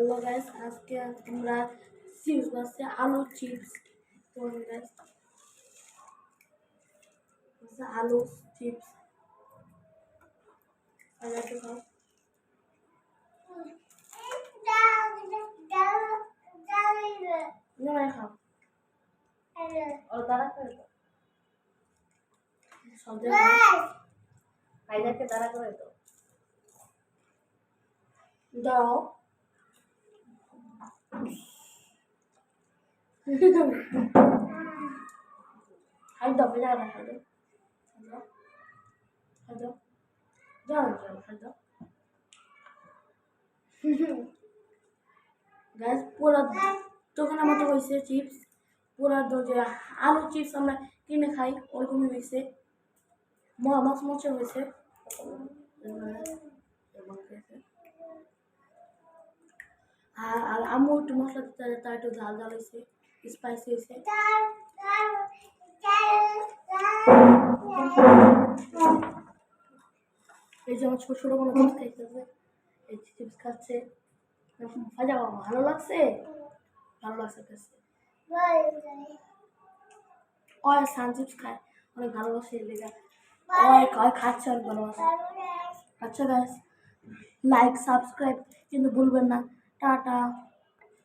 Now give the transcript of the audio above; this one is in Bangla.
হ্যালো গাইস, আজকে আমরা চিপস বানাচ্ছি, আলু চিপস। তো গাইস, আলু চিপস বানাতে খাও। না খাও और दारा कर दो सौदे फायदा के दारा कर दो दाओ हाय दो बजा रहा है दो जाओ जाओ दो गाइस पूरा দোকানের মতো হয়েছে চিপস পুরা যে আলু চিপস আমরা কিনে খাই ওরকমই হয়েছে মচমচে হয়েছে আর আম্মু একটু মশলা দিতে তার একটু ঝাল ঝাল হয়েছে স্পাইসি হয়েছে এই যে আমার ছোট ছোট কোনো চিপস খাইতেছে এই চিপস খাচ্ছে ভাজা ভালো লাগছে কাছে और सैंडविच खाए और ভালোবাসে লেগা और খাচ্ছে আর ভালোবাসে আচ্ছা গাইস লাইক সাবস্ক্রাইব কিন্তু ভুলবেন না টাটা।